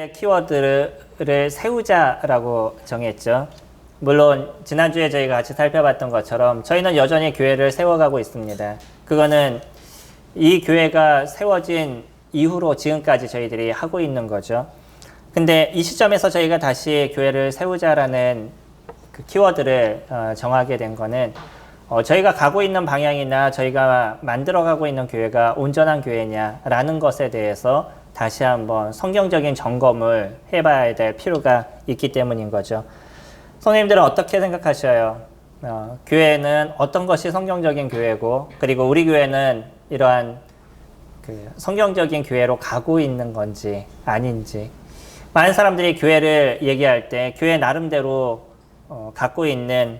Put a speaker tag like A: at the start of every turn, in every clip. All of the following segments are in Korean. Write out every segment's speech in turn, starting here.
A: 교회의 키워드를 세우자라고 정했죠. 물론 지난주에 저희가 같이 살펴봤던 것처럼 저희는 여전히 교회를 세워가고 있습니다. 그거는 이 교회가 세워진 이후로 지금까지 저희들이 하고 있는 거죠. 근데 이 시점에서 저희가 다시 교회를 세우자라는 그 키워드를 정하게 된 거는 저희가 가고 있는 방향이나 저희가 만들어가고 있는 교회가 온전한 교회냐라는 것에 대해서 다시 한번 성경적인 점검을 해봐야 될 필요가 있기 때문인 거죠. 선생님들은 어떻게 생각하셔요? 교회는 어떤 것이 성경적인 교회고, 그리고 우리 교회는 이러한 그 성경적인 교회로 가고 있는 건지 아닌지. 많은 사람들이 교회를 얘기할 때 교회 나름대로 갖고 있는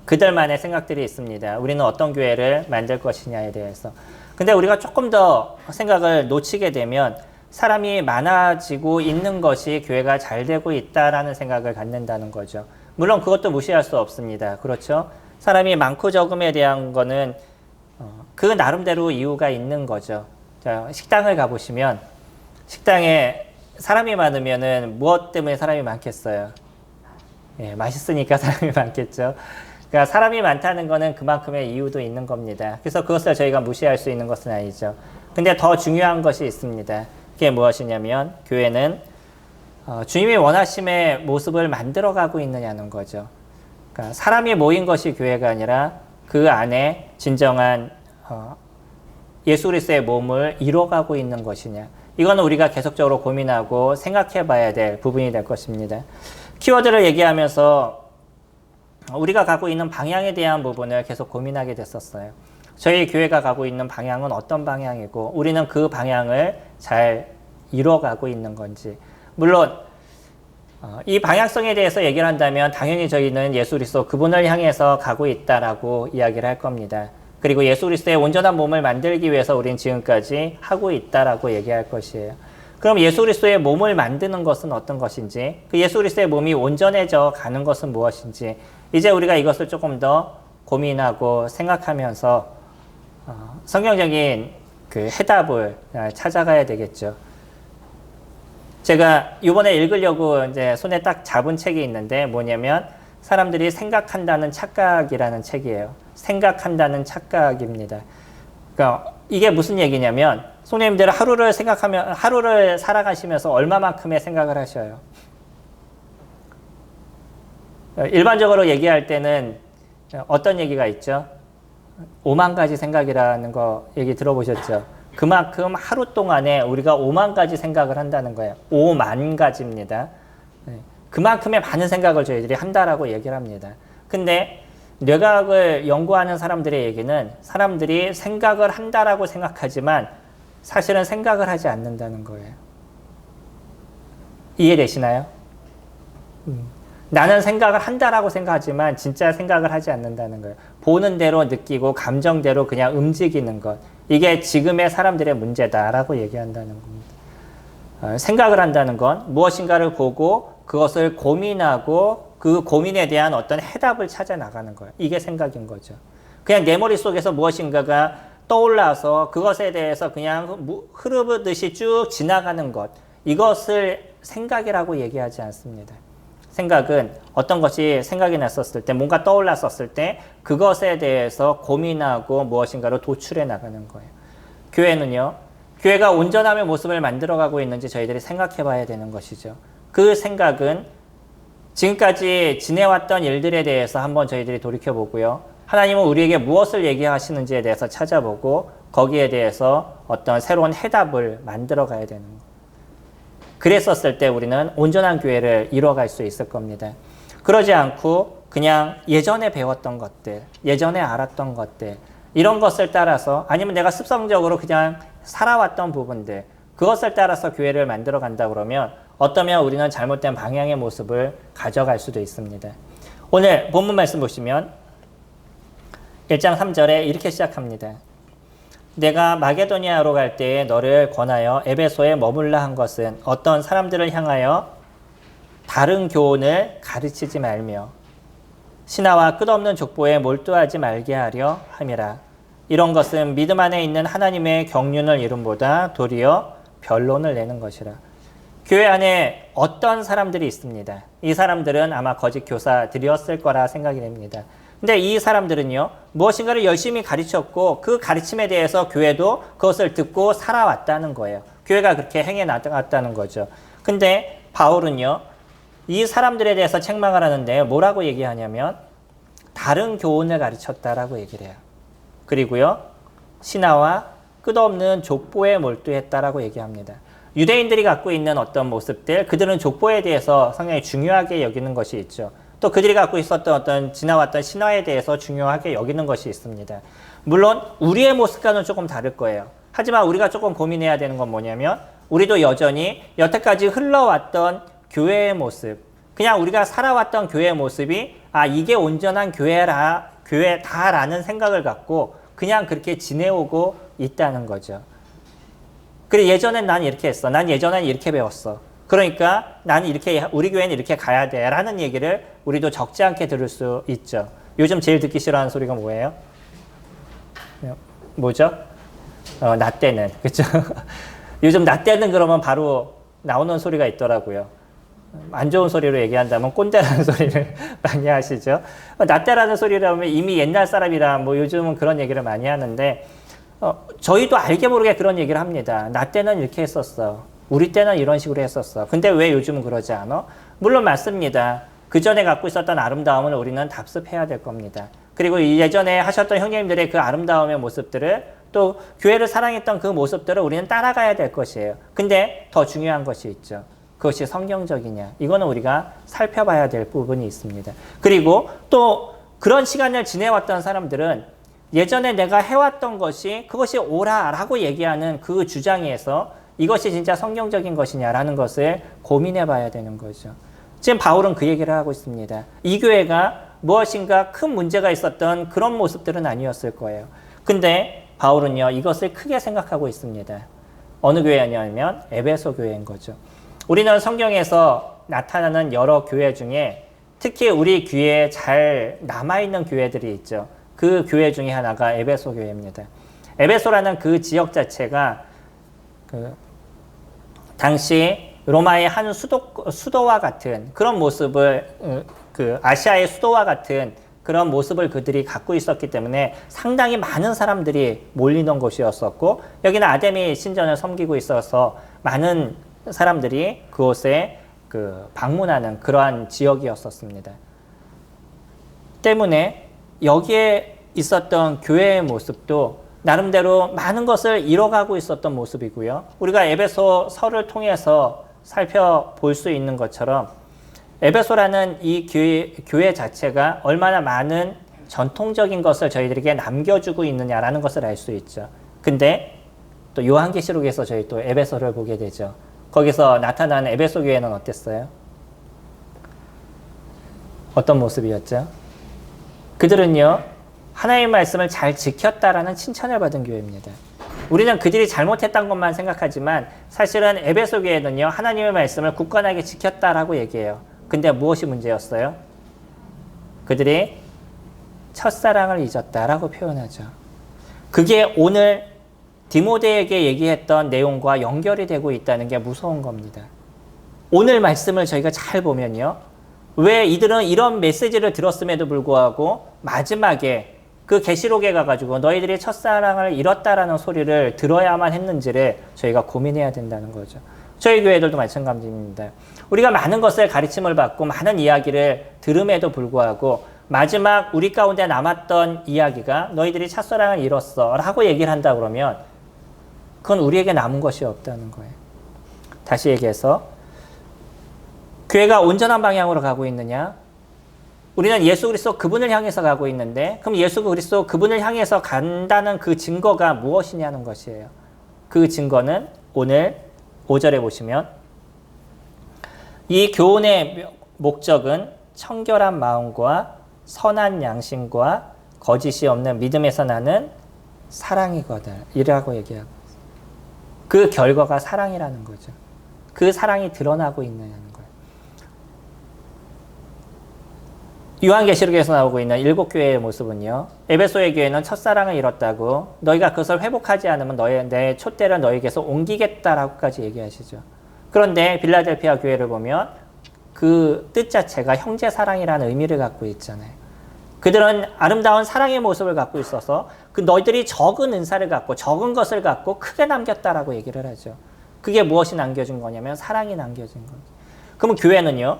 A: 그들만의 생각들이 있습니다. 우리는 어떤 교회를 만들 것이냐에 대해서. 근데 우리가 조금 더 생각을 놓치게 되면 사람이 많아지고 있는 것이 교회가 잘 되고 있다라는 생각을 갖는다는 거죠. 물론 그것도 무시할 수 없습니다. 그렇죠? 사람이 많고 적음에 대한 거는 그 나름대로 이유가 있는 거죠. 자, 식당을 가보시면 식당에 사람이 많으면은 무엇 때문에 사람이 많겠어요? 예, 맛있으니까 사람이 많겠죠. 그러니까 사람이 많다는 거는 그만큼의 이유도 있는 겁니다. 그래서 그것을 저희가 무시할 수 있는 것은 아니죠. 근데 더 중요한 것이 있습니다. 그게 무엇이냐면 교회는 주님이 원하심의 모습을 만들어가고 있느냐는 거죠. 그러니까 사람이 모인 것이 교회가 아니라 그 안에 진정한 예수 그리스도의 몸을 이뤄가고 있는 것이냐. 이거는 우리가 계속적으로 고민하고 생각해 봐야 될 부분이 될 것입니다. 키워드를 얘기하면서 우리가 가고 있는 방향에 대한 부분을 계속 고민하게 됐었어요. 저희 교회가 가고 있는 방향은 어떤 방향이고 우리는 그 방향을 잘 이뤄가고 있는 건지. 물론 이 방향성에 대해서 얘기를 한다면 당연히 저희는 예수 그리스도 그분을 향해서 가고 있다라고 이야기를 할 겁니다. 그리고 예수 그리스도의 온전한 몸을 만들기 위해서 우리는 지금까지 하고 있다라고 얘기할 것이에요. 그럼 예수 그리스도의 몸을 만드는 것은 어떤 것인지, 그 예수 그리스도의 몸이 온전해져 가는 것은 무엇인지, 이제 우리가 이것을 조금 더 고민하고 생각하면서 성경적인 그 해답을 찾아가야 되겠죠. 제가 이번에 읽으려고 이제 손에 딱 잡은 책이 있는데 뭐냐면 사람들이 생각한다는 착각이라는 책이에요. 생각한다는 착각입니다. 그러니까 이게 무슨 얘기냐면 손님들 하루를 살아가시면서 얼마만큼의 생각을 하셔요? 일반적으로 얘기할 때는 어떤 얘기가 있죠? 5만 가지 생각이라는 거 얘기 들어보셨죠? 그만큼 하루 동안에 우리가 5만 가지 생각을 한다는 거예요. 5만 가지입니다. 그만큼의 많은 생각을 저희들이 한다라고 얘기를 합니다. 근데 뇌과학을 연구하는 사람들의 얘기는 사람들이 생각을 한다라고 생각하지만 사실은 생각을 하지 않는다는 거예요. 이해되시나요? 나는 생각을 한다라고 생각하지만 진짜 생각을 하지 않는다는 거예요. 보는 대로 느끼고 감정대로 그냥 움직이는 것. 이게 지금의 사람들의 문제다라고 얘기한다는 겁니다. 생각을 한다는 건 무엇인가를 보고 그것을 고민하고 그 고민에 대한 어떤 해답을 찾아 나가는 거예요. 이게 생각인 거죠. 그냥 내 머릿속에서 무엇인가가 떠올라서 그것에 대해서 그냥 흐르듯이 쭉 지나가는 것. 이것을 생각이라고 얘기하지 않습니다. 생각은 어떤 것이 생각이 났었을 때, 뭔가 떠올랐었을 때 그것에 대해서 고민하고 무엇인가로 도출해 나가는 거예요. 교회는요, 교회가 온전함의 모습을 만들어가고 있는지 저희들이 생각해 봐야 되는 것이죠. 그 생각은 지금까지 지내왔던 일들에 대해서 한번 저희들이 돌이켜보고요. 하나님은 우리에게 무엇을 얘기하시는지에 대해서 찾아보고 거기에 대해서 어떤 새로운 해답을 만들어 가야 되는 거예요. 그랬었을 때 우리는 온전한 교회를 이뤄갈 수 있을 겁니다. 그러지 않고 그냥 예전에 배웠던 것들, 예전에 알았던 것들, 이런 것을 따라서 아니면 내가 습성적으로 그냥 살아왔던 부분들, 그것을 따라서 교회를 만들어 간다 그러면 어떠면 우리는 잘못된 방향의 모습을 가져갈 수도 있습니다. 오늘 본문 말씀 보시면 1장 3절에 이렇게 시작합니다. 내가 마게도니아로 갈 때에 너를 권하여 에베소에 머물라 한 것은 어떤 사람들을 향하여 다른 교훈을 가르치지 말며 신하와 끝없는 족보에 몰두하지 말게 하려 함이라. 이런 것은 믿음 안에 있는 하나님의 경륜을 이룸보다 도리어 변론을 내는 것이라. 교회 안에 어떤 사람들이 있습니다. 이 사람들은 아마 거짓 교사들이었을 거라 생각이 됩니다. 근데 이 사람들은요, 무엇인가를 열심히 가르쳤고 그 가르침에 대해서 교회도 그것을 듣고 살아왔다는 거예요. 교회가 그렇게 행해 나갔다는 거죠. 근데 바울은요, 이 사람들에 대해서 책망을 하는데 뭐라고 얘기하냐면 다른 교훈을 가르쳤다라고 얘기를 해요. 그리고요, 신화와 끝없는 족보에 몰두했다라고 얘기합니다. 유대인들이 갖고 있는 어떤 모습들, 그들은 족보에 대해서 상당히 중요하게 여기는 것이 있죠. 또 그들이 갖고 있었던 어떤 지나왔던 신화에 대해서 중요하게 여기는 것이 있습니다. 물론 우리의 모습과는 조금 다를 거예요. 하지만 우리가 조금 고민해야 되는 건 뭐냐면 우리도 여전히 여태까지 흘러왔던 교회의 모습, 그냥 우리가 살아왔던 교회의 모습이 이게 온전한 교회다라는 생각을 갖고 그냥 그렇게 지내오고 있다는 거죠. 그래, 예전엔 난 이렇게 했어. 난 예전엔 이렇게 배웠어. 그러니까 나는 이렇게, 우리 교회는 이렇게 가야 돼. 라는 얘기를 우리도 적지 않게 들을 수 있죠. 요즘 제일 듣기 싫어하는 소리가 뭐예요? 뭐죠? 나 때는. 그쵸? 요즘 나 때는 그러면 바로 나오는 소리가 있더라고요. 안 좋은 소리로 얘기한다면 꼰대라는 소리를 많이 하시죠. 나 때라는 소리라면 이미 옛날 사람이라 뭐 요즘은 그런 얘기를 많이 하는데, 저희도 알게 모르게 그런 얘기를 합니다. 나 때는 이렇게 했었어. 우리 때는 이런 식으로 했었어. 근데 왜 요즘은 그러지 않아? 물론 맞습니다. 그 전에 갖고 있었던 아름다움을 우리는 답습해야 될 겁니다. 그리고 예전에 하셨던 형님들의 그 아름다움의 모습들을 또 교회를 사랑했던 그 모습들을 우리는 따라가야 될 것이에요. 근데 더 중요한 것이 있죠. 그것이 성경적이냐. 이거는 우리가 살펴봐야 될 부분이 있습니다. 그리고 또 그런 시간을 지내왔던 사람들은 예전에 내가 해왔던 것이 그것이 옳아라고 얘기하는 그 주장에서 이것이 진짜 성경적인 것이냐라는 것을 고민해 봐야 되는 거죠. 지금 바울은 그 얘기를 하고 있습니다. 이 교회가 무엇인가 큰 문제가 있었던 그런 모습들은 아니었을 거예요. 근데 바울은요, 이것을 크게 생각하고 있습니다. 어느 교회냐면 에베소 교회인 거죠. 우리는 성경에서 나타나는 여러 교회 중에 특히 우리 귀에 잘 남아있는 교회들이 있죠. 그 교회 중에 하나가 에베소 교회입니다. 에베소라는 그 지역 자체가 당시 로마의 한 수도와 같은 그런 모습을, 아시아의 수도와 같은 그런 모습을 그들이 갖고 있었기 때문에 상당히 많은 사람들이 몰리던 곳이었었고, 여기는 아데미 신전을 섬기고 있어서 많은 사람들이 그곳에 방문하는 그러한 지역이었었습니다. 때문에 여기에 있었던 교회의 모습도 나름대로 많은 것을 이뤄가고 있었던 모습이고요. 우리가 에베소서를 통해서 살펴볼 수 있는 것처럼 에베소라는 이 교회 자체가 얼마나 많은 전통적인 것을 저희들에게 남겨주고 있느냐라는 것을 알 수 있죠. 근데 또 요한계시록에서 저희 또 에베소를 보게 되죠. 거기서 나타난 에베소 교회는 어땠어요? 어떤 모습이었죠? 그들은요, 하나님의 말씀을 잘 지켰다라는 칭찬을 받은 교회입니다. 우리는 그들이 잘못했던 것만 생각하지만 사실은 에베소 교회는요, 하나님의 말씀을 굳건하게 지켰다라고 얘기해요. 근데 무엇이 문제였어요? 그들이 첫사랑을 잊었다라고 표현하죠. 그게 오늘 디모데에게 얘기했던 내용과 연결이 되고 있다는 게 무서운 겁니다. 오늘 말씀을 저희가 잘 보면요, 왜 이들은 이런 메시지를 들었음에도 불구하고 마지막에 그 계시록에 가가지고 너희들이 첫사랑을 잃었다라는 소리를 들어야만 했는지를 저희가 고민해야 된다는 거죠. 저희 교회들도 마찬가지입니다. 우리가 많은 것을 가르침을 받고 많은 이야기를 들음에도 불구하고 마지막 우리 가운데 남았던 이야기가 너희들이 첫사랑을 잃었어 라고 얘기를 한다 그러면 그건 우리에게 남은 것이 없다는 거예요. 다시 얘기해서 교회가 온전한 방향으로 가고 있느냐? 우리는 예수 그리스도 그분을 향해서 가고 있는데 그럼 예수 그리스도 그분을 향해서 간다는 그 증거가 무엇이냐는 것이에요. 그 증거는 오늘 5절에 보시면 이 교훈의 목적은 청결한 마음과 선한 양심과 거짓이 없는 믿음에서 나는 사랑이거든 이라고 얘기하고 있어요. 그 결과가 사랑이라는 거죠. 그 사랑이 드러나고 있느냐는 거예요. 요한계시록에서 나오고 있는 7교회의 모습은요, 에베소의 교회는 첫사랑을 잃었다고 너희가 그것을 회복하지 않으면 내 촛대를 너희에게서 옮기겠다라고까지 얘기하시죠. 그런데 빌라델피아 교회를 보면 그 뜻 자체가 형제 사랑이라는 의미를 갖고 있잖아요. 그들은 아름다운 사랑의 모습을 갖고 있어서 그 너희들이 적은 은사를 갖고 적은 것을 갖고 크게 남겼다라고 얘기를 하죠. 그게 무엇이 남겨진 거냐면 사랑이 남겨진 거예요. 그러면 교회는요,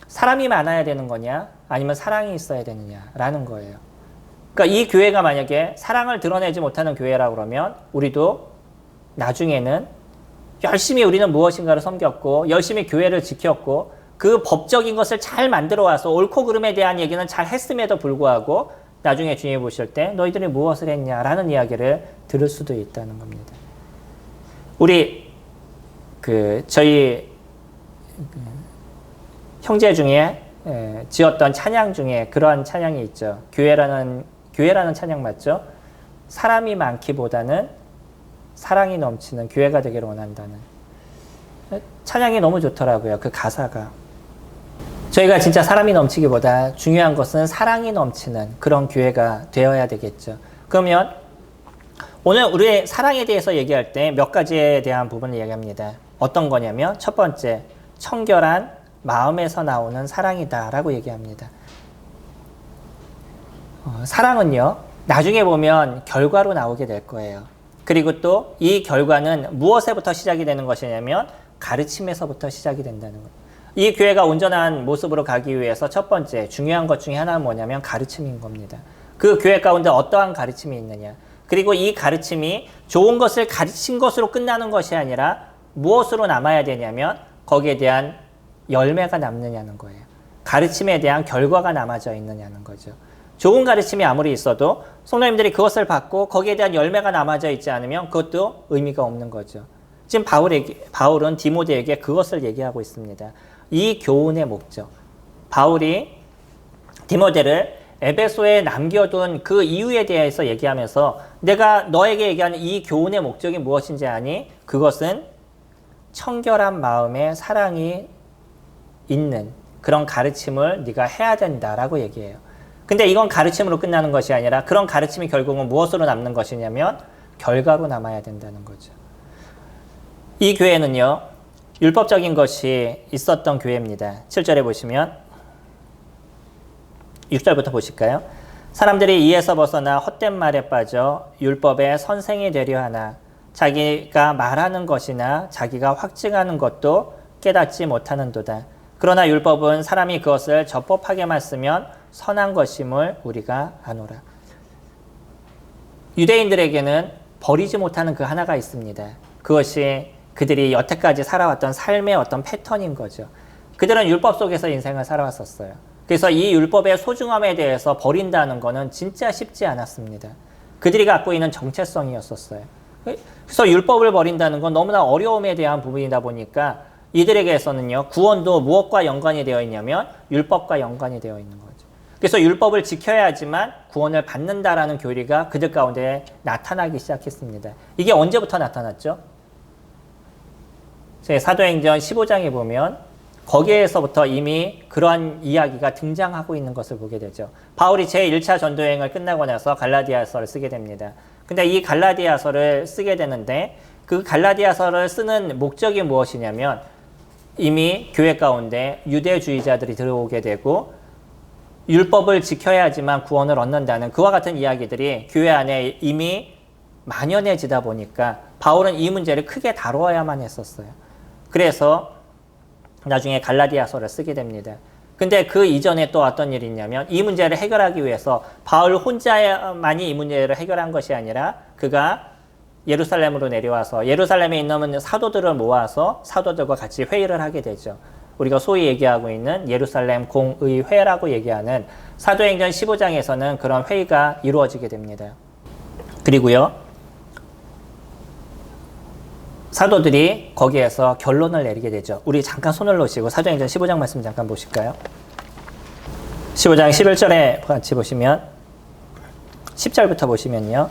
A: 사람이 많아야 되는 거냐 아니면 사랑이 있어야 되느냐라는 거예요. 그러니까 이 교회가 만약에 사랑을 드러내지 못하는 교회라고 그러면 우리도 나중에는 열심히 우리는 무엇인가를 섬겼고 열심히 교회를 지켰고 그 법적인 것을 잘 만들어 와서 옳고 그름에 대한 얘기는 잘 했음에도 불구하고 나중에 주님이 보실 때 너희들이 무엇을 했냐라는 이야기를 들을 수도 있다는 겁니다. 우리 저희 형제 중에 지었던 찬양 중에 그러한 찬양이 있죠. 교회라는 찬양 맞죠? 사람이 많기보다는 사랑이 넘치는 교회가 되기를 원한다는 찬양이 너무 좋더라고요. 그 가사가. 저희가 진짜 사람이 넘치기보다 중요한 것은 사랑이 넘치는 그런 교회가 되어야 되겠죠. 그러면 오늘 우리의 사랑에 대해서 얘기할 때 몇 가지에 대한 부분을 얘기합니다. 어떤 거냐면 첫 번째, 청결한 마음에서 나오는 사랑이다라고 얘기합니다. 사랑은요, 나중에 보면 결과로 나오게 될 거예요. 그리고 또 이 결과는 무엇에부터 시작이 되는 것이냐면 가르침에서부터 시작이 된다는 거예요. 이 교회가 온전한 모습으로 가기 위해서 첫 번째 중요한 것 중에 하나는 뭐냐면 가르침인 겁니다. 그 교회 가운데 어떠한 가르침이 있느냐. 그리고 이 가르침이 좋은 것을 가르친 것으로 끝나는 것이 아니라 무엇으로 남아야 되냐면 거기에 대한 열매가 남느냐는 거예요. 가르침에 대한 결과가 남아져 있느냐는 거죠. 좋은 가르침이 아무리 있어도 성도님들이 그것을 받고 거기에 대한 열매가 남아져 있지 않으면 그것도 의미가 없는 거죠. 지금 바울은 디모데에게 그것을 얘기하고 있습니다. 이 교훈의 목적. 바울이 디모데를 에베소에 남겨둔 그 이유에 대해서 얘기하면서 내가 너에게 얘기하는 이 교훈의 목적이 무엇인지 아니? 그것은 청결한 마음에 사랑이 있는 그런 가르침을 네가 해야 된다라고 얘기해요. 근데 이건 가르침으로 끝나는 것이 아니라 그런 가르침이 결국은 무엇으로 남는 것이냐면 결과로 남아야 된다는 거죠. 이 교회는요, 율법적인 것이 있었던 교회입니다. 7절에 보시면 6절부터 보실까요? 사람들이 이에서 벗어나 헛된 말에 빠져 율법의 선생이 되려 하나 자기가 말하는 것이나 자기가 확증하는 것도 깨닫지 못하는도다. 그러나 율법은 사람이 그것을 적법하게만 쓰면 선한 것임을 우리가 아노라. 유대인들에게는 버리지 못하는 그 하나가 있습니다. 그것이 그들이 여태까지 살아왔던 삶의 어떤 패턴인 거죠. 그들은 율법 속에서 인생을 살아왔었어요. 그래서 이 율법의 소중함에 대해서 버린다는 것은 진짜 쉽지 않았습니다. 그들이 갖고 있는 정체성이었었어요. 그래서 율법을 버린다는 건 너무나 어려움에 대한 부분이다 보니까 이들에게서는요, 구원도 무엇과 연관이 되어 있냐면 율법과 연관이 되어 있는 거죠. 그래서 율법을 지켜야지만 구원을 받는다라는 교리가 그들 가운데 나타나기 시작했습니다. 이게 언제부터 나타났죠? 사도행전 15장에 보면 거기에서부터 이미 그러한 이야기가 등장하고 있는 것을 보게 되죠. 바울이 제1차 전도여행을 끝나고 나서 갈라디아서를 쓰게 됩니다. 근데 이 갈라디아서를 쓰게 되는데 그 갈라디아서를 쓰는 목적이 무엇이냐면 이미 교회 가운데 유대주의자들이 들어오게 되고 율법을 지켜야지만 구원을 얻는다는 그와 같은 이야기들이 교회 안에 이미 만연해지다 보니까 바울은 이 문제를 크게 다루어야만 했었어요. 그래서 나중에 갈라디아서를 쓰게 됩니다. 근데 그 이전에 또 어떤 일이 있냐면 이 문제를 해결하기 위해서 바울 혼자만이 이 문제를 해결한 것이 아니라 그가 예루살렘으로 내려와서 예루살렘에 있는 사도들을 모아서 사도들과 같이 회의를 하게 되죠. 우리가 소위 얘기하고 있는 예루살렘 공의회라고 얘기하는 사도행전 15장에서는 그런 회의가 이루어지게 됩니다. 그리고요, 사도들이 거기에서 결론을 내리게 되죠. 우리 잠깐 손을 놓으시고 사도행전 15장 말씀 잠깐 보실까요? 15장 11절에 같이 보시면 10절부터 보시면요.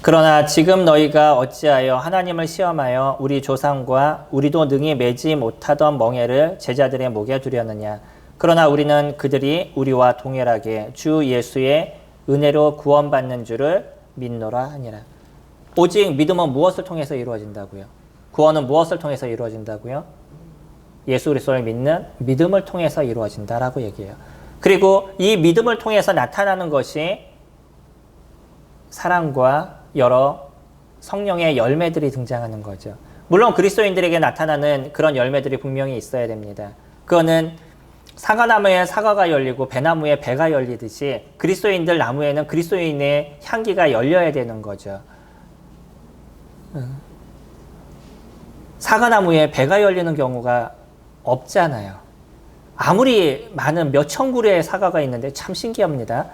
A: 그러나 지금 너희가 어찌하여 하나님을 시험하여 우리 조상과 우리도 능히 매지 못하던 멍에를 제자들의 목에 두려느냐. 그러나 우리는 그들이 우리와 동일하게 주 예수의 은혜로 구원받는 줄을 믿노라 하니라. 오직 믿음은 무엇을 통해서 이루어진다고요? 구원은 무엇을 통해서 이루어진다고요? 예수 그리스도를 믿는 믿음을 통해서 이루어진다라고 얘기해요. 그리고 이 믿음을 통해서 나타나는 것이 사랑과 여러 성령의 열매들이 등장하는 거죠. 물론 그리스도인들에게 나타나는 그런 열매들이 분명히 있어야 됩니다. 그거는 사과나무에 사과가 열리고 배나무에 배가 열리듯이 그리스도인들 나무에는 그리스도인의 향기가 열려야 되는 거죠. 사과나무에 배가 열리는 경우가 없잖아요. 아무리 많은 몇천 그루의 사과가 있는데 참 신기합니다.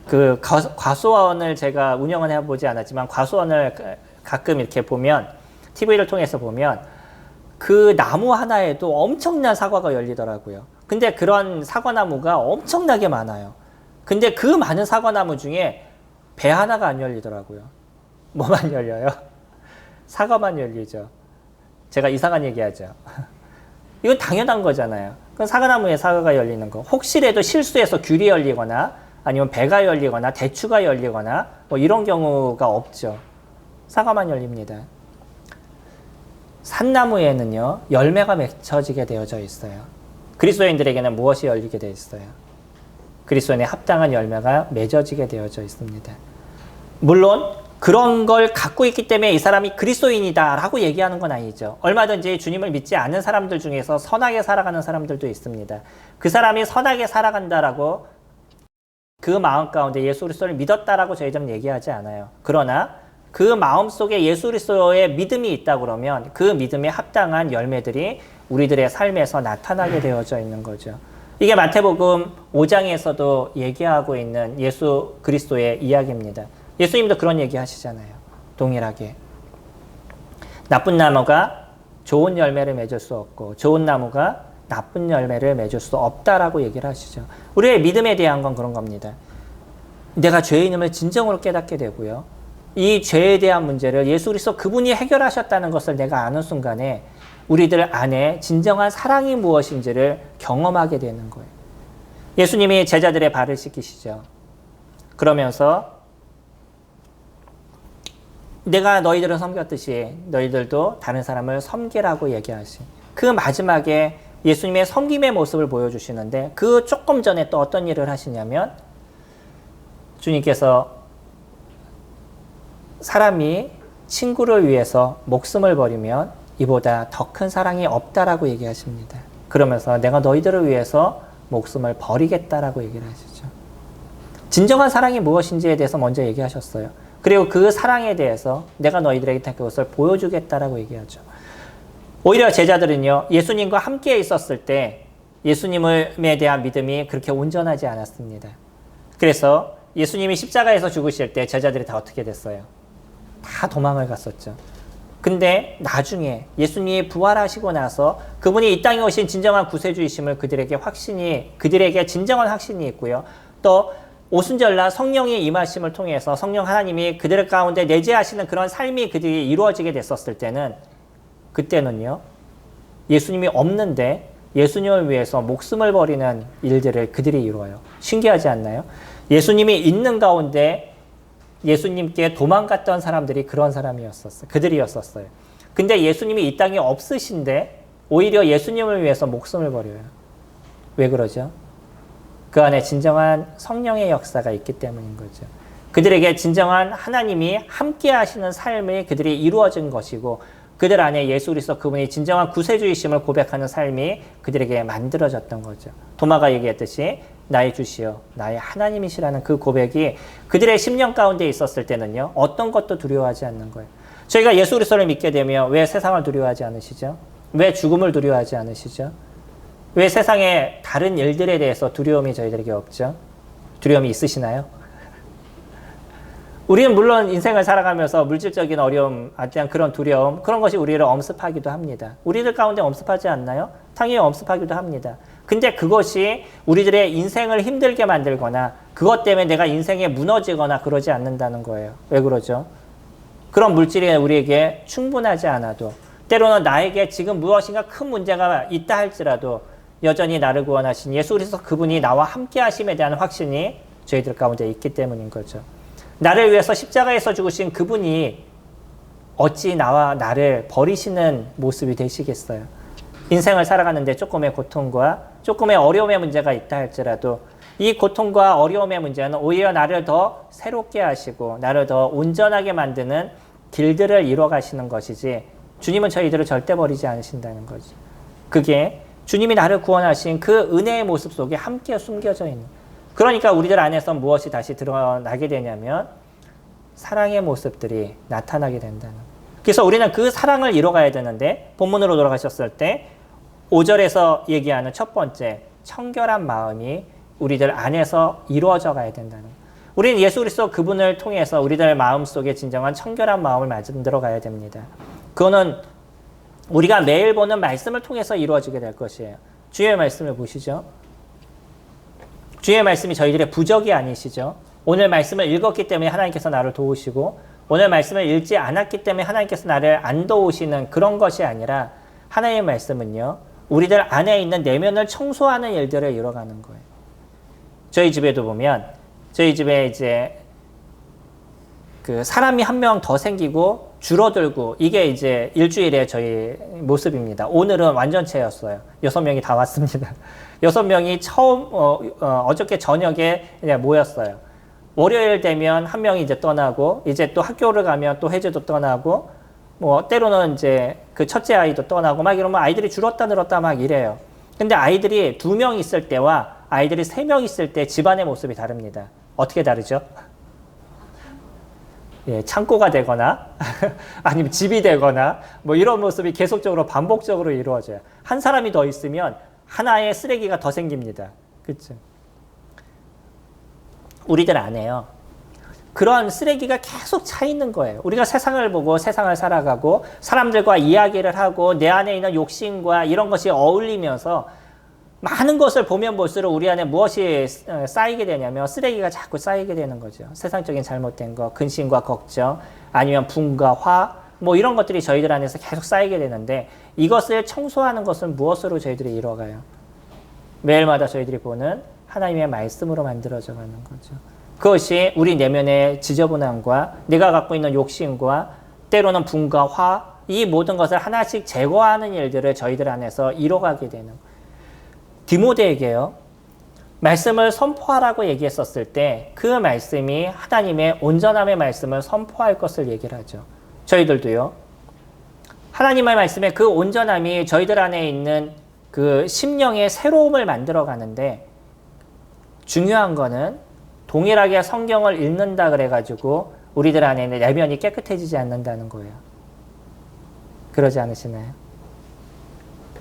A: 그 과수원을 제가 운영은 해보지 않았지만 과수원을 가끔 이렇게 보면 TV를 통해서 보면 그 나무 하나에도 엄청난 사과가 열리더라고요. 근데 그런 사과나무가 엄청나게 많아요. 근데 그 많은 사과나무 중에 배 하나가 안 열리더라고요. 뭐만 열려요? 사과만 열리죠. 제가 이상한 얘기하죠. 이건 당연한 거잖아요. 그건 사과나무에 사과가 열리는 거. 혹시라도 실수해서 귤이 열리거나 아니면 배가 열리거나 대추가 열리거나 뭐 이런 경우가 없죠. 사과만 열립니다. 산나무에는요, 열매가 맺혀지게 되어져 있어요. 그리스도인들에게는 무엇이 열리게 되어 있어요? 그리스도인의 합당한 열매가 맺어지게 되어져 있습니다. 물론 그런 걸 갖고 있기 때문에 이 사람이 그리스도인이다 라고 얘기하는 건 아니죠. 얼마든지 주님을 믿지 않는 사람들 중에서 선하게 살아가는 사람들도 있습니다. 그 사람이 선하게 살아간다라고 그 마음 가운데 예수 그리스도를 믿었다라고 저희들은 얘기하지 않아요. 그러나 그 마음속에 예수 그리스도의 믿음이 있다 그러면 그 믿음에 합당한 열매들이 우리들의 삶에서 나타나게 되어져 있는 거죠. 이게 마태복음 5장에서도 얘기하고 있는 예수 그리스도의 이야기입니다. 예수님도 그런 얘기 하시잖아요. 동일하게. 나쁜 나무가 좋은 열매를 맺을 수 없고 좋은 나무가 나쁜 열매를 맺을 수 없다라고 얘기를 하시죠. 우리의 믿음에 대한 건 그런 겁니다. 내가 죄인임을 진정으로 깨닫게 되고요. 이 죄에 대한 문제를 예수 그리스도 그분이 해결하셨다는 것을 내가 아는 순간에 우리들 안에 진정한 사랑이 무엇인지를 경험하게 되는 거예요. 예수님이 제자들의 발을 씻기시죠. 그러면서 내가 너희들을 섬겼듯이 너희들도 다른 사람을 섬기라고 얘기하신 그 마지막에 예수님의 섬김의 모습을 보여주시는데 그 조금 전에 또 어떤 일을 하시냐면 주님께서 사람이 친구를 위해서 목숨을 버리면 이보다 더 큰 사랑이 없다라고 얘기하십니다. 그러면서 내가 너희들을 위해서 목숨을 버리겠다라고 얘기를 하시죠. 진정한 사랑이 무엇인지에 대해서 먼저 얘기하셨어요. 그리고 그 사랑에 대해서 내가 너희들에게 그것을 보여주겠다라고 얘기하죠. 오히려 제자들은요, 예수님과 함께 있었을 때 예수님에 대한 믿음이 그렇게 온전하지 않았습니다. 그래서 예수님이 십자가에서 죽으실 때 제자들이 다 어떻게 됐어요? 다 도망을 갔었죠. 근데 나중에 예수님이 부활하시고 나서 그분이 이 땅에 오신 진정한 구세주이심을 그들에게 진정한 확신이 있고요. 또 오순절날 성령의 임하심을 통해서 성령 하나님이 그들 가운데 내재하시는 그런 삶이 그들이 이루어지게 됐었을 때는 그때는요. 예수님이 없는데 예수님을 위해서 목숨을 버리는 일들을 그들이 이루어요. 신기하지 않나요? 예수님이 있는 가운데 예수님께 도망갔던 사람들이 그런 사람이었었어요. 그들이었었어요. 근데 예수님이 이 땅에 없으신데 오히려 예수님을 위해서 목숨을 버려요. 왜 그러죠? 그 안에 진정한 성령의 역사가 있기 때문인 거죠. 그들에게 진정한 하나님이 함께 하시는 삶이 그들이 이루어진 것이고 그들 안에 예수 그리스도 그분이 진정한 구세주이심을 고백하는 삶이 그들에게 만들어졌던 거죠. 도마가 얘기했듯이 나의 주시여 나의 하나님이시라는 그 고백이 그들의 심령 가운데 있었을 때는요. 어떤 것도 두려워하지 않는 거예요. 저희가 예수 그리스도를 믿게 되면 왜 세상을 두려워하지 않으시죠? 왜 죽음을 두려워하지 않으시죠? 왜 세상의 다른 일들에 대해서 두려움이 저희들에게 없죠? 두려움이 있으시나요? 우리는 물론 인생을 살아가면서 물질적인 어려움, 대한 그런 두려움, 그런 것이 우리를 엄습하기도 합니다. 우리들 가운데 엄습하지 않나요? 당연히 엄습하기도 합니다. 근데 그것이 우리들의 인생을 힘들게 만들거나 그것 때문에 내가 인생에 무너지거나 그러지 않는다는 거예요. 왜 그러죠? 그런 물질이 우리에게 충분하지 않아도 때로는 나에게 지금 무엇인가 큰 문제가 있다 할지라도 여전히 나를 구원하신 예수 그리스도 그분이 나와 함께 하심에 대한 확신이 저희들 가운데 있기 때문인 거죠. 나를 위해서 십자가에서 죽으신 그분이 어찌 나와 나를 버리시는 모습이 되시겠어요? 인생을 살아가는데 조금의 고통과 조금의 어려움의 문제가 있다 할지라도 이 고통과 어려움의 문제는 오히려 나를 더 새롭게 하시고 나를 더 온전하게 만드는 길들을 이뤄가시는 것이지 주님은 저희들을 절대 버리지 않으신다는 거죠. 그게 주님이 나를 구원하신 그 은혜의 모습 속에 함께 숨겨져 있는, 그러니까 우리들 안에서 무엇이 다시 드러나게 되냐면 사랑의 모습들이 나타나게 된다는 거예요. 그래서 우리는 그 사랑을 이뤄가야 되는데 본문으로 돌아가셨을 때 5절에서 얘기하는 첫 번째 청결한 마음이 우리들 안에서 이루어져 가야 된다는 거예요. 우리는 예수 그리스도 그분을 통해서 우리들 마음속에 진정한 청결한 마음을 만들어 가야 됩니다. 그거는 우리가 매일 보는 말씀을 통해서 이루어지게 될 것이에요. 주의 말씀을 보시죠. 주의 말씀이 저희들의 부적이 아니시죠. 오늘 말씀을 읽었기 때문에 하나님께서 나를 도우시고 오늘 말씀을 읽지 않았기 때문에 하나님께서 나를 안 도우시는 그런 것이 아니라 하나님의 말씀은요, 우리들 안에 있는 내면을 청소하는 일들을 이뤄가는 거예요. 저희 집에도 보면 저희 집에 이제 그 사람이 한 명 더 생기고 줄어들고 이게 이제 일주일에 저희 모습입니다. 오늘은 완전체였어요. 6명이 다 왔습니다. 6명이 처음 어저께 저녁에 그냥 모였어요. 월요일 되면 한 명이 이제 떠나고 이제 또 학교를 가면 또 혜재도 떠나고 뭐 때로는 이제 그 첫째 아이도 떠나고 막 이러면 아이들이 줄었다 늘었다 막 이래요. 근데 아이들이 2명 있을 때와 아이들이 3명 있을 때 집안의 모습이 다릅니다. 어떻게 다르죠? 예, 창고가 되거나 아니면 집이 되거나 뭐 이런 모습이 계속적으로 반복적으로 이루어져요. 한 사람이 더 있으면 하나의 쓰레기가 더 생깁니다. 그렇죠? 우리들 안에요. 그런 쓰레기가 계속 차 있는 거예요. 우리가 세상을 보고 세상을 살아가고 사람들과 이야기를 하고 내 안에 있는 욕심과 이런 것이 어울리면서 많은 것을 보면 볼수록 우리 안에 무엇이 쌓이게 되냐면 쓰레기가 자꾸 쌓이게 되는 거죠. 세상적인 잘못된 것, 근심과 걱정, 아니면 분과 화, 뭐 이런 것들이 저희들 안에서 계속 쌓이게 되는데 이것을 청소하는 것은 무엇으로 저희들이 이뤄가요? 매일마다 저희들이 보는 하나님의 말씀으로 만들어져 가는 거죠. 그것이 우리 내면의 지저분함과 내가 갖고 있는 욕심과 때로는 분과 화, 이 모든 것을 하나씩 제거하는 일들을 저희들 안에서 이뤄가게 되는 거예요. 디모데에게요, 말씀을 선포하라고 얘기했었을 때 그 말씀이 하나님의 온전함의 말씀을 선포할 것을 얘기를 하죠. 저희들도요, 하나님의 말씀의 그 온전함이 저희들 안에 있는 그 심령의 새로움을 만들어 가는데 중요한 거는 동일하게 성경을 읽는다 그래가지고 우리들 안에 있는 내면이 깨끗해지지 않는다는 거예요. 그러지 않으시나요?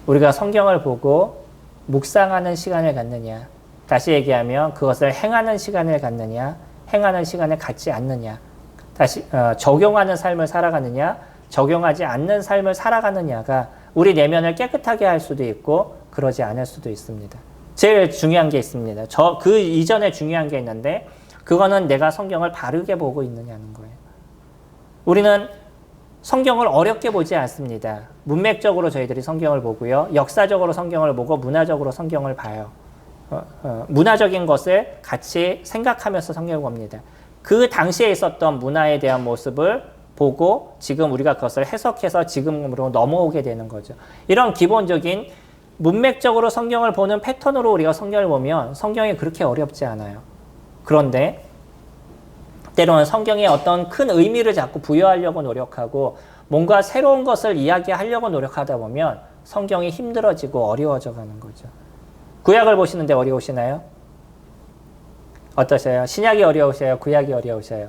A: 우리가 성경을 보고 묵상하는 시간을 갖느냐, 다시 얘기하면 그것을 행하는 시간을 갖느냐, 행하는 시간을 갖지 않느냐, 다시 적용하는 삶을 살아가느냐, 적용하지 않는 삶을 살아가느냐가 우리 내면을 깨끗하게 할 수도 있고 그러지 않을 수도 있습니다. 제일 중요한 게 있습니다. 그 이전에 중요한 게 있는데 그거는 내가 성경을 바르게 보고 있느냐는 거예요. 우리는 성경을 어렵게 보지 않습니다. 문맥적으로 저희들이 성경을 보고요. 역사적으로 성경을 보고 문화적으로 성경을 봐요. 문화적인 것을 같이 생각하면서 성경을 봅니다. 그 당시에 있었던 문화에 대한 모습을 보고 지금 우리가 그것을 해석해서 지금으로 넘어오게 되는 거죠. 이런 기본적인 문맥적으로 성경을 보는 패턴으로 우리가 성경을 보면 성경이 그렇게 어렵지 않아요. 그런데 때로는 성경에 어떤 큰 의미를 자꾸 부여하려고 노력하고 뭔가 새로운 것을 이야기하려고 노력하다 보면 성경이 힘들어지고 어려워져 가는 거죠. 구약을 보시는데 어려우시나요? 어떠세요? 신약이 어려우세요? 구약이 어려우세요?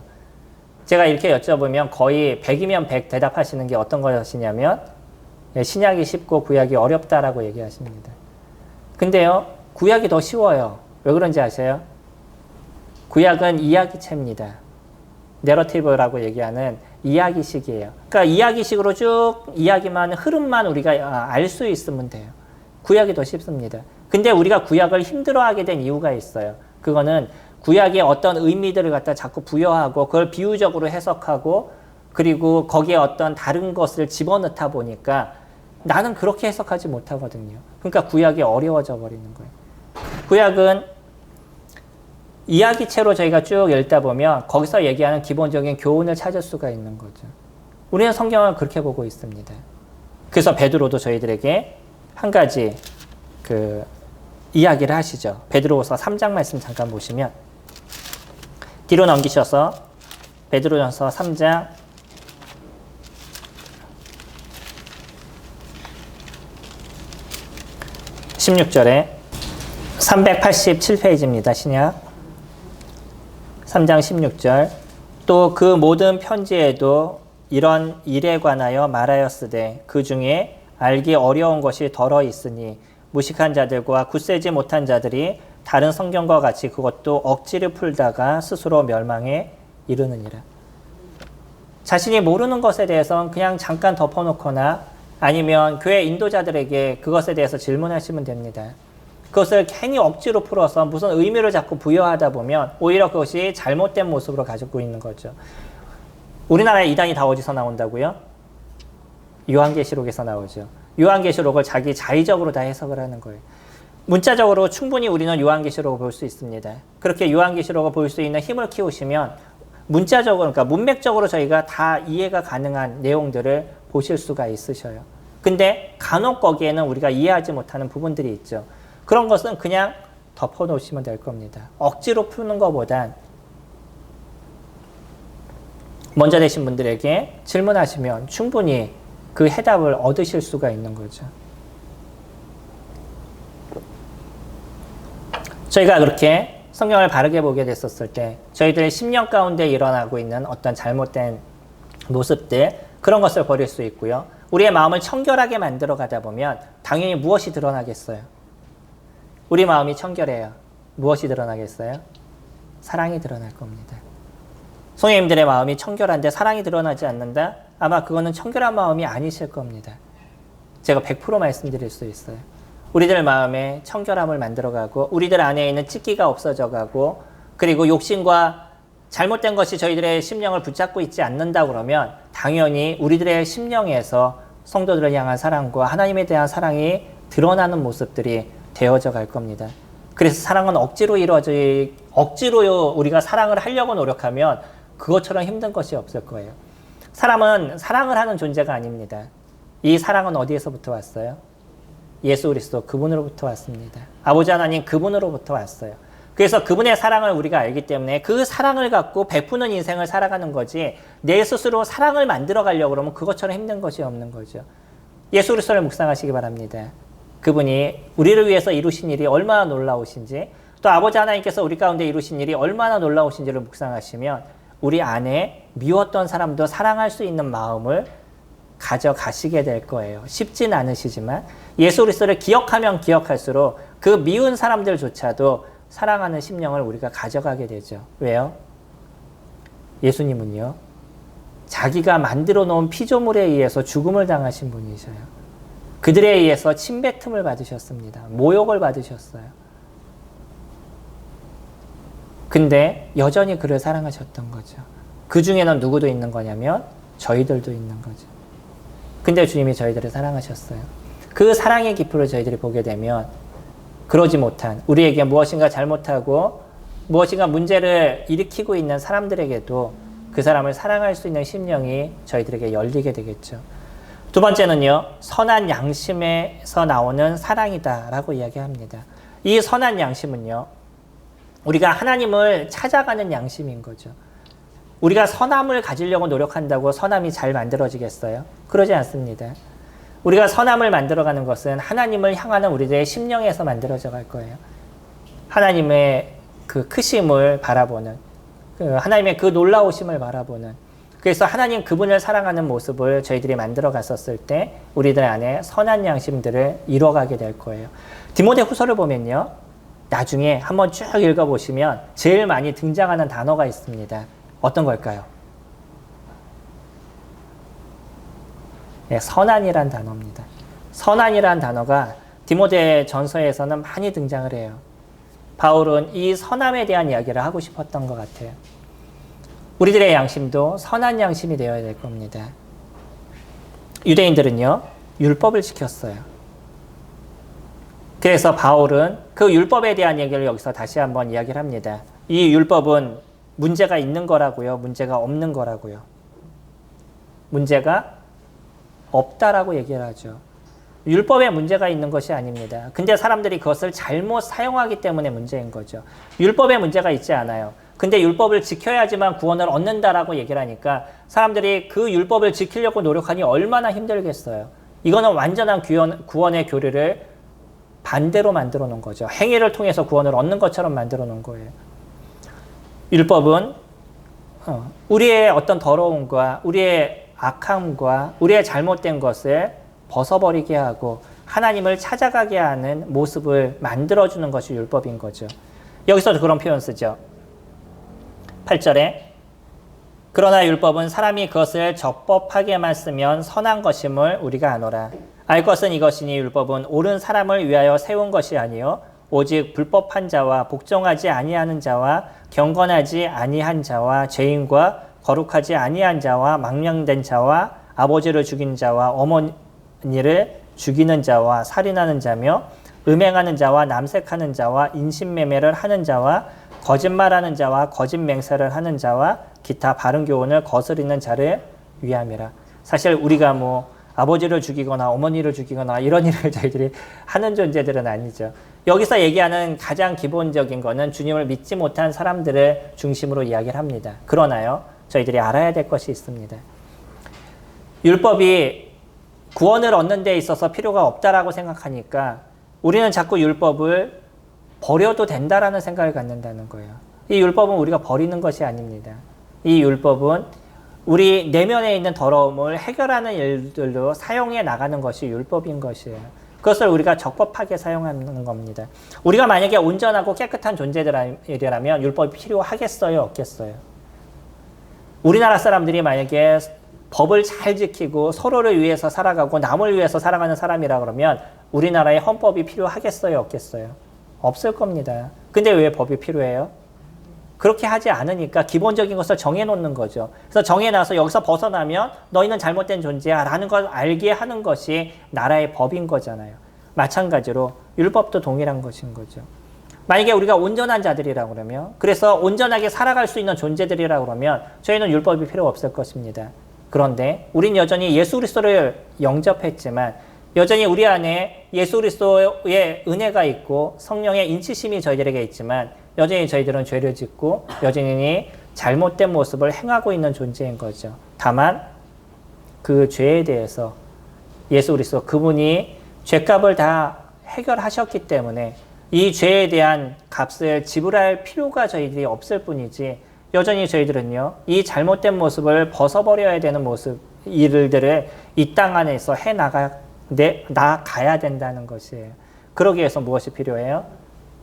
A: 제가 이렇게 여쭤보면 거의 100이면 100 대답하시는 게 어떤 것이냐면 신약이 쉽고 구약이 어렵다라고 얘기하십니다. 근데요, 구약이 더 쉬워요. 왜 그런지 아세요? 구약은 이야기체입니다. 내러티브라고 얘기하는 이야기식이에요. 그러니까 이야기식으로 쭉 이야기만, 흐름만 우리가 알 수 있으면 돼요. 구약이 더 쉽습니다. 근데 우리가 구약을 힘들어하게 된 이유가 있어요. 그거는 구약의 어떤 의미들을 갖다 자꾸 부여하고 그걸 비유적으로 해석하고 그리고 거기에 어떤 다른 것을 집어넣다 보니까 나는 그렇게 해석하지 못하거든요. 그러니까 구약이 어려워져 버리는 거예요. 구약은 이야기체로 저희가 쭉 읽다 보면 거기서 얘기하는 기본적인 교훈을 찾을 수가 있는 거죠. 우리는 성경을 그렇게 보고 있습니다. 그래서 베드로도 저희들에게 한 가지 이야기를 하시죠. 베드로후서 3장 말씀 잠깐 보시면 뒤로 넘기셔서 베드로전서 3장 16절에 387페이지입니다. 신약 3장 16절 또 그 모든 편지에도 이런 일에 관하여 말하였으되 그 중에 알기 어려운 것이 덜어 있으니 무식한 자들과 굳세지 못한 자들이 다른 성경과 같이 그것도 억지를 풀다가 스스로 멸망에 이르느니라. 자신이 모르는 것에 대해서는 그냥 잠깐 덮어놓거나 아니면 교회 인도자들에게 그것에 대해서 질문하시면 됩니다. 그것을 괜히 억지로 풀어서 무슨 의미를 자꾸 부여하다 보면 오히려 그것이 잘못된 모습으로 가지고 있는 거죠. 우리나라의 이단이 다 어디서 나온다고요? 요한계시록에서 나오죠. 요한계시록을 자기 자의적으로 다 해석을 하는 거예요. 문자적으로 충분히 우리는 요한계시록을 볼 수 있습니다. 그렇게 요한계시록을 볼 수 있는 힘을 키우시면 문자적으로, 그러니까 문맥적으로 저희가 다 이해가 가능한 내용들을 보실 수가 있으셔요. 근데 간혹 거기에는 우리가 이해하지 못하는 부분들이 있죠. 그런 것은 그냥 덮어놓으시면 될 겁니다. 억지로 푸는 것보단 먼저 되신 분들에게 질문하시면 충분히 그 해답을 얻으실 수가 있는 거죠. 저희가 그렇게 성경을 바르게 보게 됐었을 때 저희들의 심령 가운데 일어나고 있는 어떤 잘못된 모습들, 그런 것을 버릴 수 있고요. 우리의 마음을 청결하게 만들어 가다 보면 당연히 무엇이 드러나겠어요? 우리 마음이 청결해요. 무엇이 드러나겠어요? 사랑이 드러날 겁니다. 성령님들의 마음이 청결한데 사랑이 드러나지 않는다? 아마 그거는 청결한 마음이 아니실 겁니다. 제가 100% 말씀드릴 수 있어요. 우리들 마음에 청결함을 만들어가고 우리들 안에 있는 찢기가 없어져가고 그리고 욕심과 잘못된 것이 저희들의 심령을 붙잡고 있지 않는다 그러면 당연히 우리들의 심령에서 성도들을 향한 사랑과 하나님에 대한 사랑이 드러나는 모습들이 되어져 갈 겁니다. 그래서 사랑은 억지로 우리가 사랑을 하려고 노력하면 그것처럼 힘든 것이 없을 거예요. 사람은 사랑을 하는 존재가 아닙니다. 이 사랑은 어디에서부터 왔어요? 예수 그리스도 그분으로부터 왔습니다. 아버지 하나님 그분으로부터 왔어요. 그래서 그분의 사랑을 우리가 알기 때문에 그 사랑을 갖고 베푸는 인생을 살아가는 거지 내 스스로 사랑을 만들어 가려고 그러면 그것처럼 힘든 것이 없는 거죠. 예수 그리스도를 묵상하시기 바랍니다. 그분이 우리를 위해서 이루신 일이 얼마나 놀라우신지 또 아버지 하나님께서 우리 가운데 이루신 일이 얼마나 놀라우신지를 묵상하시면 우리 안에 미웠던 사람도 사랑할 수 있는 마음을 가져가시게 될 거예요. 쉽진 않으시지만 예수 그리스도를 기억하면 기억할수록 그 미운 사람들조차도 사랑하는 심령을 우리가 가져가게 되죠. 왜요? 예수님은요, 자기가 만들어 놓은 피조물에 의해서 죽음을 당하신 분이셔요. 그들에 의해서 침뱉음을 받으셨습니다. 모욕을 받으셨어요. 근데 여전히 그를 사랑하셨던 거죠. 그 중에는 누구도 있는 거냐면 저희들도 있는 거죠. 근데 주님이 저희들을 사랑하셨어요. 그 사랑의 깊이를 저희들이 보게 되면 그러지 못한 우리에게 무엇인가 잘못하고 무엇인가 문제를 일으키고 있는 사람들에게도 그 사람을 사랑할 수 있는 심령이 저희들에게 열리게 되겠죠. 두 번째는요, 선한 양심에서 나오는 사랑이다라고 이야기합니다. 이 선한 양심은요, 우리가 하나님을 찾아가는 양심인 거죠. 우리가 선함을 가지려고 노력한다고 선함이 잘 만들어지겠어요? 그러지 않습니다. 우리가 선함을 만들어가는 것은 하나님을 향하는 우리들의 심령에서 만들어져 갈 거예요. 하나님의 그 크심을 바라보는, 하나님의 그 놀라우심을 바라보는, 그래서 하나님 그분을 사랑하는 모습을 저희들이 만들어 갔었을 때 우리들 안에 선한 양심들을 이뤄가게 될 거예요. 디모데 후서를 보면요, 나중에 한번 쭉 읽어보시면 제일 많이 등장하는 단어가 있습니다. 어떤 걸까요? 네, 선한이란 단어입니다. 선한이란 단어가 디모데 전서에서는 많이 등장을 해요. 바울은 이 선함에 대한 이야기를 하고 싶었던 것 같아요. 우리들의 양심도 선한 양심이 되어야 될 겁니다. 유대인들은요, 율법을 지켰어요. 그래서 바울은 그 율법에 대한 얘기를 여기서 다시 한번 이야기를 합니다. 이 율법은 문제가 있는 거라고요? 문제가 없는 거라고요? 문제가 없다라고 얘기를 하죠. 율법에 문제가 있는 것이 아닙니다. 근데 사람들이 그것을 잘못 사용하기 때문에 문제인 거죠. 율법에 문제가 있지 않아요. 근데 율법을 지켜야지만 구원을 얻는다라고 얘기를 하니까 사람들이 그 율법을 지키려고 노력하니 얼마나 힘들겠어요. 이거는 완전한 구원의 교리를 반대로 만들어 놓은 거죠. 행위를 통해서 구원을 얻는 것처럼 만들어 놓은 거예요. 율법은 우리의 어떤 더러움과 우리의 악함과 우리의 잘못된 것을 벗어버리게 하고 하나님을 찾아가게 하는 모습을 만들어주는 것이 율법인 거죠. 여기서도 그런 표현 쓰죠. 8절에 그러나 율법은 사람이 그것을 적법하게만 쓰면 선한 것임을 우리가 아노라. 알 것은 이것이니 율법은 옳은 사람을 위하여 세운 것이 아니요 오직 불법한 자와 복종하지 아니하는 자와 경건하지 아니한 자와 죄인과 거룩하지 아니한 자와 망령된 자와 아버지를 죽인 자와 어머니를 죽이는 자와 살인하는 자며 음행하는 자와 남색하는 자와 인신매매를 하는 자와 거짓말하는 자와 거짓 맹세를 하는 자와 기타 바른 교훈을 거스리는 자를 위함이라. 사실 우리가 뭐 아버지를 죽이거나 어머니를 죽이거나 이런 일을 저희들이 하는 존재들은 아니죠. 여기서 얘기하는 가장 기본적인 거는 주님을 믿지 못한 사람들을 중심으로 이야기를 합니다. 그러나요, 저희들이 알아야 될 것이 있습니다. 율법이 구원을 얻는 데 있어서 필요가 없다라고 생각하니까 우리는 자꾸 율법을 버려도 된다라는 생각을 갖는다는 거예요. 이 율법은 우리가 버리는 것이 아닙니다. 이 율법은 우리 내면에 있는 더러움을 해결하는 일들로 사용해 나가는 것이 율법인 것이에요. 그것을 우리가 적법하게 사용하는 겁니다. 우리가 만약에 온전하고 깨끗한 존재들이라면 율법이 필요하겠어요? 없겠어요? 우리나라 사람들이 만약에 법을 잘 지키고 서로를 위해서 살아가고 남을 위해서 살아가는 사람이라 그러면 우리나라에 헌법이 필요하겠어요? 없겠어요? 없을 겁니다. 근데 왜 법이 필요해요? 그렇게 하지 않으니까 기본적인 것을 정해놓는 거죠. 그래서 정해놔서 여기서 벗어나면 너희는 잘못된 존재야 라는 걸 알게 하는 것이 나라의 법인 거잖아요. 마찬가지로 율법도 동일한 것인 거죠. 만약에 우리가 온전한 자들이라고 그러면, 그래서 온전하게 살아갈 수 있는 존재들이라고 그러면 저희는 율법이 필요 없을 것입니다. 그런데 우린 여전히 예수 그리스도를 영접했지만 여전히 우리 안에 예수 그리스도의 은혜가 있고 성령의 인치심이 저희들에게 있지만 여전히 저희들은 죄를 짓고 여전히 잘못된 모습을 행하고 있는 존재인 거죠. 다만 그 죄에 대해서 예수 그리스도 그분이 죄값을 다 해결하셨기 때문에 이 죄에 대한 값을 지불할 필요가 저희들이 없을 뿐이지 여전히 저희들은요, 이 잘못된 모습을 벗어버려야 되는 일들을 이 땅 안에서 나가야 된다는 것이에요. 그러기 위해서 무엇이 필요해요?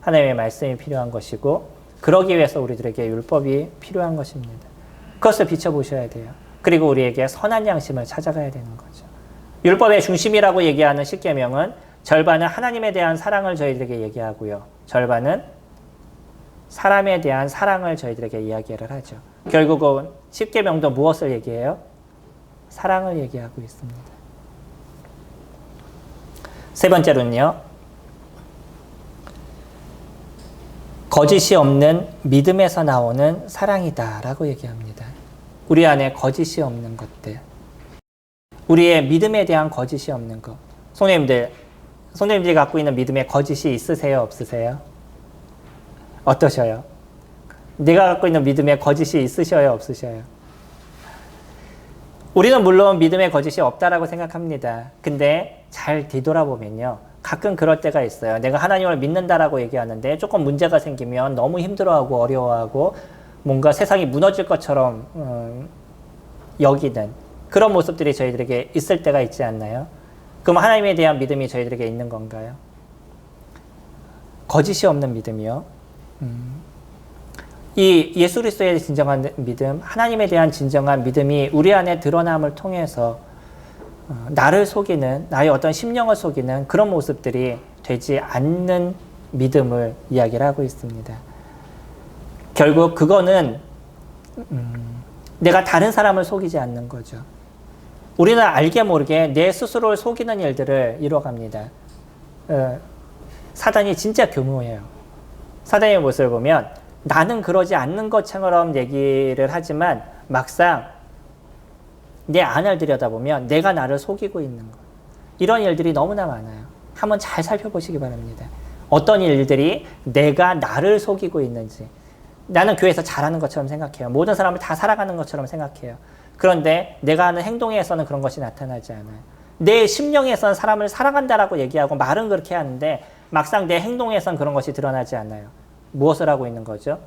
A: 하나님의 말씀이 필요한 것이고, 그러기 위해서 우리들에게 율법이 필요한 것입니다. 그것을 비춰보셔야 돼요. 그리고 우리에게 선한 양심을 찾아가야 되는 거죠. 율법의 중심이라고 얘기하는 십계명은 절반은 하나님에 대한 사랑을 저희들에게 얘기하고요. 절반은 사람에 대한 사랑을 저희들에게 이야기를 하죠. 결국은 십계명도 무엇을 얘기해요? 사랑을 얘기하고 있습니다. 세 번째로는요, 거짓이 없는 믿음에서 나오는 사랑이다라고 얘기합니다. 우리 안에 거짓이 없는 것들, 우리의 믿음에 대한 거짓이 없는 것. 성도님들이 갖고 있는 믿음에 거짓이 있으세요? 없으세요? 어떠셔요? 내가 갖고 있는 믿음에 거짓이 있으셔요? 없으셔요? 우리는 물론 믿음에 거짓이 없다라고 생각합니다. 근데 잘 뒤돌아보면요, 가끔 그럴 때가 있어요. 내가 하나님을 믿는다라고 얘기하는데 조금 문제가 생기면 너무 힘들어하고 어려워하고 뭔가 세상이 무너질 것처럼 여기는 그런 모습들이 저희들에게 있을 때가 있지 않나요? 그럼 하나님에 대한 믿음이 저희들에게 있는 건가요? 거짓이 없는 믿음이요. 이 예수 그리스도의 진정한 믿음, 하나님에 대한 진정한 믿음이 우리 안에 드러남을 통해서 나를 속이는, 나의 어떤 심령을 속이는 그런 모습들이 되지 않는 믿음을 이야기를 하고 있습니다. 결국 그거는 내가 다른 사람을 속이지 않는 거죠. 우리는 알게 모르게 내 스스로를 속이는 일들을 이뤄갑니다. 사단이 진짜 교묘해요. 사단의 모습을 보면 나는 그러지 않는 것처럼 얘기를 하지만 막상 내 안을 들여다보면 내가 나를 속이고 있는 것. 이런 일들이 너무나 많아요. 한번 잘 살펴보시기 바랍니다. 어떤 일들이 내가 나를 속이고 있는지. 나는 교회에서 잘하는 것처럼 생각해요. 모든 사람을 다 살아가는 것처럼 생각해요. 그런데 내가 하는 행동에서는 그런 것이 나타나지 않아요. 내 심령에서는 사람을 사랑한다라고 얘기하고 말은 그렇게 하는데 막상 내 행동에서는 그런 것이 드러나지 않아요. 무엇을 하고 있는 거죠?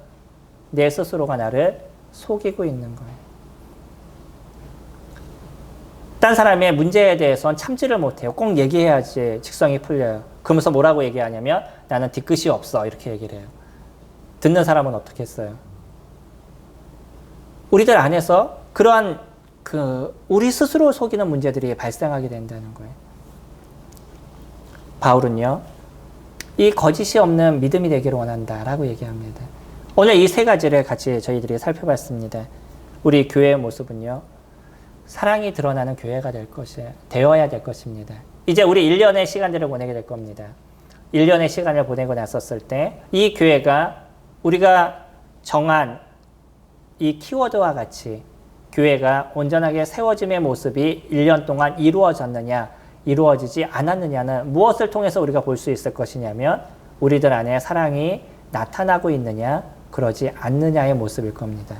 A: 내 스스로가 나를 속이고 있는 거예요. 딴 사람의 문제에 대해서는 참지를 못해요. 꼭 얘기해야지 직성이 풀려요. 그러면서 뭐라고 얘기하냐면 나는 뒤끝이 없어 이렇게 얘기를 해요. 듣는 사람은 어떻게 했어요? 우리들 안에서 그러한 우리 스스로 속이는 문제들이 발생하게 된다는 거예요. 바울은요, 이 거짓이 없는 믿음이 되기를 원한다라고 얘기합니다. 오늘 이 세 가지를 같이 저희들이 살펴봤습니다. 우리 교회의 모습은요, 사랑이 드러나는 교회가 되어야 될 것입니다. 이제 우리 1년의 시간들을 보내게 될 겁니다. 1년의 시간을 보내고 났었을 때 이 교회가 우리가 정한 이 키워드와 같이 교회가 온전하게 세워짐의 모습이 1년 동안 이루어졌느냐, 이루어지지 않았느냐는 무엇을 통해서 우리가 볼 수 있을 것이냐면 우리들 안에 사랑이 나타나고 있느냐, 그러지 않느냐의 모습일 겁니다.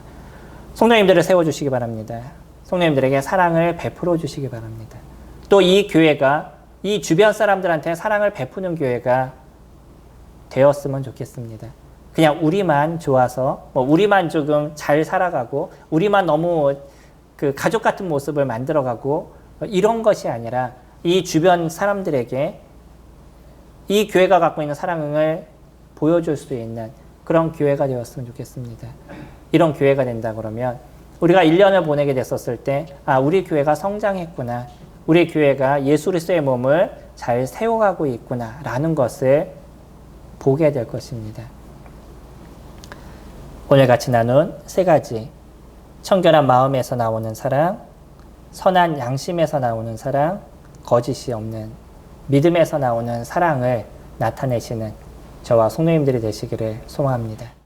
A: 성도님들을 세워주시기 바랍니다. 성도님들에게 사랑을 베풀어 주시기 바랍니다. 또 이 교회가 이 주변 사람들한테 사랑을 베푸는 교회가 되었으면 좋겠습니다. 그냥 우리만 좋아서, 우리만 조금 잘 살아가고, 우리만 너무 가족 같은 모습을 만들어가고, 이런 것이 아니라 이 주변 사람들에게 이 교회가 갖고 있는 사랑을 보여줄 수 있는 그런 교회가 되었으면 좋겠습니다. 이런 교회가 된다 그러면 우리가 1년을 보내게 됐었을 때, 우리 교회가 성장했구나. 우리 교회가 예수 그리스도의 몸을 잘 세워가고 있구나. 라는 것을 보게 될 것입니다. 오늘 같이 나눈 세 가지. 청결한 마음에서 나오는 사랑, 선한 양심에서 나오는 사랑, 거짓이 없는 믿음에서 나오는 사랑을 나타내시는 저와 성도님들이 되시기를 소망합니다.